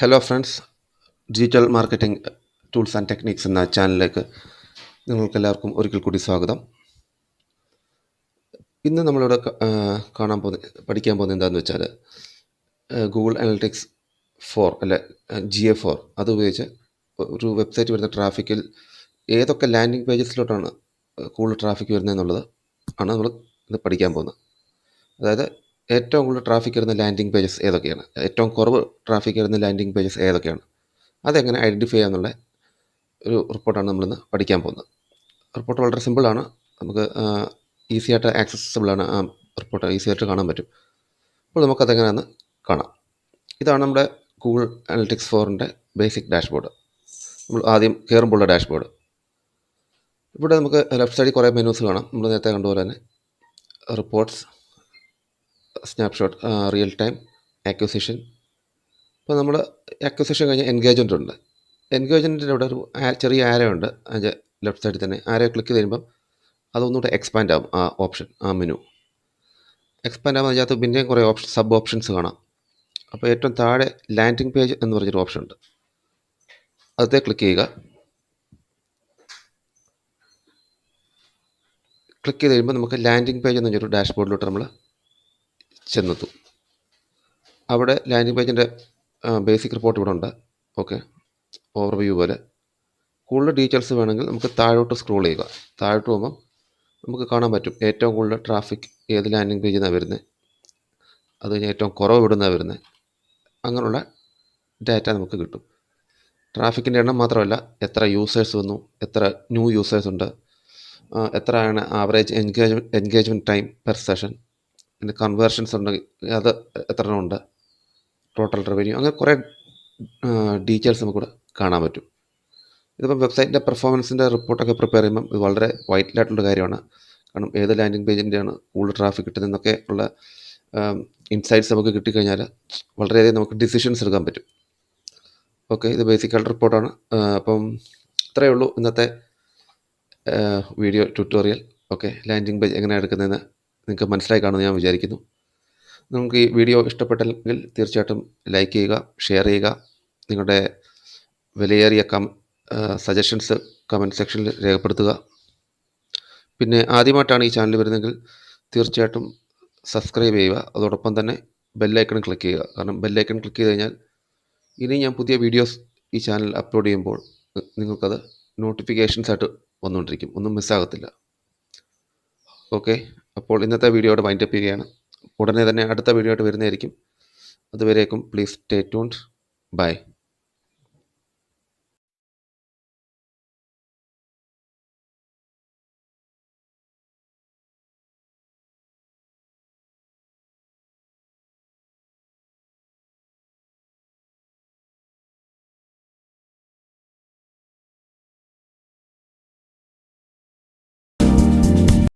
Hello friends, digital marketing tools and techniques എന്ന ചാനലിലേക്ക് നിങ്ങൾക്കെല്ലാവർക്കും ഒരിക്കൽ കൂടി സ്വാഗതം. ഇന്ന് നമ്മളിവിടെ പഠിക്കാൻ പോകുന്നത് എന്താണെന്ന് വെച്ചാൽ ഗൂഗിൾ അനലിറ്റിക്സ് 4 അല്ലെ GA4 അതുപയോഗിച്ച് ഒരു വെബ്സൈറ്റ് വരുന്ന ട്രാഫിക്കിൽ ഏതൊക്കെ ലാൻഡിംഗ് പേജസിലോട്ടാണ് കൂടുതൽ ട്രാഫിക് വരുന്നതെന്നുള്ളത് ആണ് നമ്മൾ ഇന്ന് പഠിക്കാൻ പോകുന്നത്. അതായത് ഏറ്റവും കൂടുതൽ ട്രാഫിക് വരുന്ന ലാൻഡിംഗ് പേജസ് ഏതൊക്കെയാണ്, ഏറ്റവും കുറവ് ട്രാഫിക് വരുന്ന ലാൻഡിംഗ് പേജസ് ഏതൊക്കെയാണ്, അതെങ്ങനെ ഐഡൻറ്റിഫൈ ചെയ്യാമെന്നുള്ള ഒരു റിപ്പോർട്ടാണ് നമ്മളിന്ന് പഠിക്കാൻ പോകുന്നത്. റിപ്പോർട്ട് വളരെ സിമ്പിളാണ്, നമുക്ക് ഈസി ആയിട്ട് ആക്സസിബിളാണ്. ആ റിപ്പോർട്ട് ഈസി ആയിട്ട് കാണാൻ പറ്റും. അപ്പോൾ നമുക്കതെങ്ങനെയാണെന്ന് കാണാം. ഇതാണ് നമ്മുടെ ഗൂഗിൾ അനലിറ്റിക്സ് 4ൻ്റെ ബേസിക് ഡാഷ്ബോർഡ്. നമ്മൾ ആദ്യം കയറുമ്പോഴുള്ള ഡാഷ്ബോർഡ്. ഇവിടെ നമുക്ക് ലെഫ്റ്റ് സൈഡിൽ കുറേ മെനൂസ് കാണാം. നമ്മൾ നേരത്തെ കണ്ടുപോലെ തന്നെ reports, snapshot, real time, acquisition. ഇപ്പോൾ നമ്മൾ അക്വിസിഷൻ കഴിഞ്ഞ് എൻഗേജ്മെൻ്റ് ഉണ്ട്. എൻഗേജ്മെൻറ്റിൻ്റെ ഇവിടെ ഒരു ചെറിയ ആരോ ഉണ്ട്. അതിൻ്റെ ലെഫ്റ്റ് സൈഡിൽ തന്നെ ആരോ ക്ലിക്ക് ചെയ്യുമ്പം അതൊന്നുകൂടെ എക്സ്പാൻഡ് ആകും. ആ ഓപ്ഷൻ, ആ മെനു എക്സ്പാൻഡ് ആകുമ്പോൾ അതിനകത്ത് പിന്നെയും കുറേ സബ് ഓപ്ഷൻസ് കാണാം. അപ്പോൾ ഏറ്റവും താഴെ ലാൻഡിംഗ് പേജ് എന്ന് പറഞ്ഞൊരു ഓപ്ഷൻ ഉണ്ട്. അതേ ക്ലിക്ക് ചെയ്യുക. ക്ലിക്ക് ചെയ്ത് കഴിയുമ്പോൾ നമുക്ക് ലാൻഡിംഗ് പേജ് എന്ന് പറഞ്ഞൊരു ഡാഷ്ബോർഡിലോട്ട് നമ്മൾ ചെന്നെത്തും. അവിടെ ലാൻഡിംഗ് പേജിൻ്റെ ബേസിക് റിപ്പോർട്ട് ഇവിടെ ഉണ്ട്. ഓക്കെ, ഓവർവ്യൂ പോലെ. കൂടുതൽ ഡീറ്റെയിൽസ് വേണമെങ്കിൽ നമുക്ക് താഴോട്ട് സ്ക്രോൾ ചെയ്യുക. താഴോട്ട് പോകുമ്പം നമുക്ക് കാണാൻ പറ്റും ഏറ്റവും കൂടുതൽ ട്രാഫിക് ഏത് ലാൻഡിംഗ് പേജിൽ നിന്നാണ് വരുന്നത്, അത് കഴിഞ്ഞ് ഏറ്റവും കുറവ് ഇവിടുന്നാണ് വരുന്നത്. അങ്ങനെയുള്ള ഡാറ്റ നമുക്ക് കിട്ടും. ട്രാഫിക്കിൻ്റെ എണ്ണം മാത്രമല്ല, എത്ര യൂസേഴ്സ് വന്നു, എത്ര ന്യൂ യൂസേഴ്സ് ഉണ്ട്, എത്രയാണ് average engagement time per session, പിന്നെ കൺവേർഷൻസ് ഉണ്ടെങ്കിൽ അത് എത്ര എണ്ണം ഉണ്ട്, ടോട്ടൽ റവന്യൂ, അങ്ങനെ കുറേ ഡീറ്റെയിൽസ് നമുക്കിവിടെ കാണാൻ പറ്റും. ഇതിപ്പം വെബ്സൈറ്റിൻ്റെ പെർഫോമൻസിൻ്റെ റിപ്പോർട്ടൊക്കെ പ്രിപ്പയർ ചെയ്യുമ്പം ഇത് വളരെ വൈറ്റലായിട്ടുള്ള കാര്യമാണ്. കാരണം ഏത് ലാൻഡിംഗ് പേജിൻ്റെയാണ് കൂടുതൽ ട്രാഫിക് കിട്ടുന്നതെന്നൊക്കെ ഉള്ള ഇൻസൈറ്റ്സ് നമുക്ക് കിട്ടിക്കഴിഞ്ഞാൽ വളരെയധികം നമുക്ക് ഡിസിഷൻസ് എടുക്കാൻ പറ്റും. ഓക്കെ, ഇത് ബേസിക്കായിട്ട് റിപ്പോർട്ടാണ്. അപ്പം ഇത്രയേ ഉള്ളൂ ഇന്നത്തെ video tutorial. Okay, landing page എങ്ങനെയാണ് എടുക്കുന്നതെന്ന് നിങ്ങൾക്ക് മനസ്സിലായി കാണുമെന്ന് ഞാൻ വിചാരിക്കുന്നു. നിങ്ങൾക്ക് ഈ വീഡിയോ ഇഷ്ടപ്പെട്ടെങ്കിൽ തീർച്ചയായിട്ടും ലൈക്ക് ചെയ്യുക, ഷെയർ ചെയ്യുക. നിങ്ങളുടെ വിലയേറിയ സജഷൻസ് കമൻറ്റ് സെക്ഷനിൽ രേഖപ്പെടുത്തുക. പിന്നെ ആദ്യമായിട്ടാണ് ഈ ചാനൽ വരുന്നതെങ്കിൽ തീർച്ചയായിട്ടും സബ്സ്ക്രൈബ് ചെയ്യുക. അതോടൊപ്പം തന്നെ ബെല്ലൈക്കൺ ക്ലിക്ക് ചെയ്യുക. കാരണം ബെല്ലൈക്കൺ ക്ലിക്ക് ചെയ്ത് കഴിഞ്ഞാൽ ഇനി ഞാൻ പുതിയ വീഡിയോസ് ഈ ചാനൽ അപ്ലോഡ് ചെയ്യുമ്പോൾ നിങ്ങൾക്കത് നോട്ടിഫിക്കേഷൻസ് ആയിട്ട് വന്നുകൊണ്ടിരിക്കും, ഒന്നും മിസ്സാകത്തില്ല. ഓക്കെ, അപ്പോൾ ഇന്നത്തെ വീഡിയോയുടെ വൈൻഡപ്പ് ചെയ്യുകയാണ്. ഉടനെ തന്നെ അടുത്ത വീഡിയോ ആയിട്ട് വരുന്നതായിരിക്കും. അതുവരേക്കും പ്ലീസ് സ്റ്റേ ട്യൂൺഡ്. ബൈ.